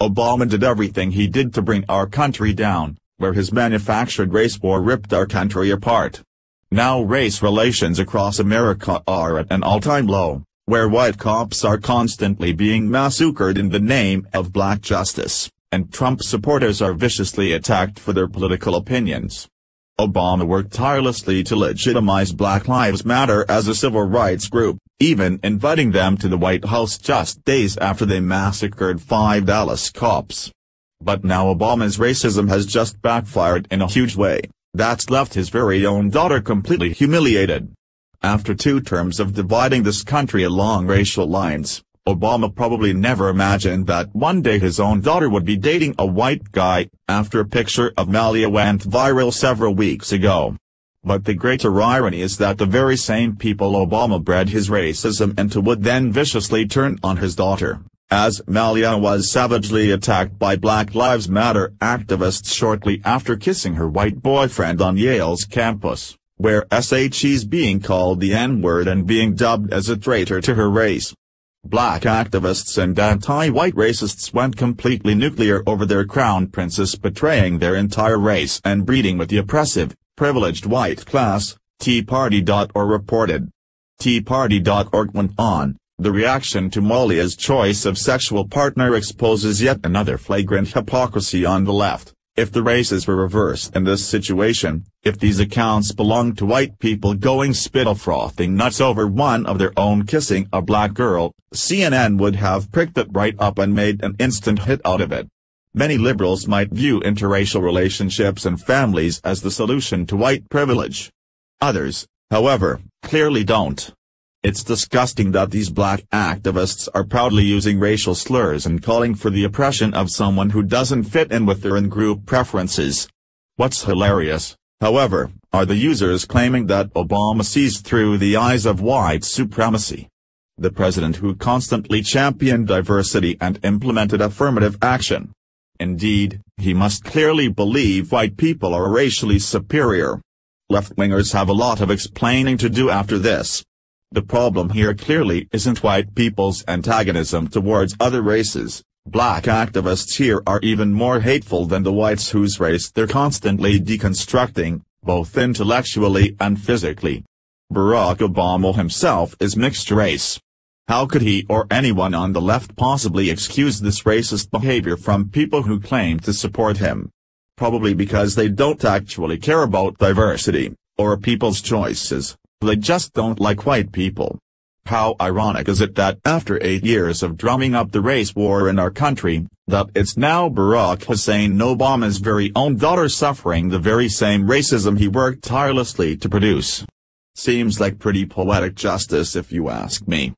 Obama did everything he did to bring our country down, where his manufactured race war ripped our country apart. Now race relations across America are at an all-time low, where white cops are constantly being massacred in the name of black justice, and Trump supporters are viciously attacked for their political opinions. Obama worked tirelessly to legitimize Black Lives Matter as a civil rights group, even inviting them to the White House just days after they massacred 5 Dallas cops. But now Obama's racism has just backfired in a huge way, that's left his very own daughter completely humiliated. After 2 terms of dividing this country along racial lines, Obama probably never imagined that one day his own daughter would be dating a white guy, after a picture of Malia went viral several weeks ago. But the greater irony is that the very same people Obama bred his racism into would then viciously turn on his daughter, as Malia was savagely attacked by Black Lives Matter activists shortly after kissing her white boyfriend on Yale's campus, where she's being called the N-word and being dubbed as a traitor to her race. Black activists and anti-white racists went completely nuclear over their crown princess betraying their entire race and breeding with the oppressive, privileged white class, TeaParty.org reported. TeaParty.org went on, the reaction to Malia's choice of sexual partner exposes yet another flagrant hypocrisy on the left. If the races were reversed in this situation, if these accounts belonged to white people going spittle-frothing nuts over one of their own kissing a black girl, CNN would have picked it right up and made an instant hit out of it. Many liberals might view interracial relationships and families as the solution to white privilege. Others, however, clearly don't. It's disgusting that these black activists are proudly using racial slurs and calling for the oppression of someone who doesn't fit in with their in-group preferences. What's hilarious, however, are the users claiming that Obama sees through the eyes of white supremacy. The president who constantly championed diversity and implemented affirmative action. Indeed, he must clearly believe white people are racially superior. Left-wingers have a lot of explaining to do after this. The problem here clearly isn't white people's antagonism towards other races. Black activists here are even more hateful than the whites whose race they're constantly deconstructing, both intellectually and physically. Barack Obama himself is mixed race. How could he or anyone on the left possibly excuse this racist behavior from people who claim to support him? Probably because they don't actually care about diversity, or people's choices. They just don't like white people. How ironic is it that after 8 years of drumming up the race war in our country, that it's now Barack Hussein Obama's very own daughter suffering the very same racism he worked tirelessly to produce. Seems like pretty poetic justice if you ask me.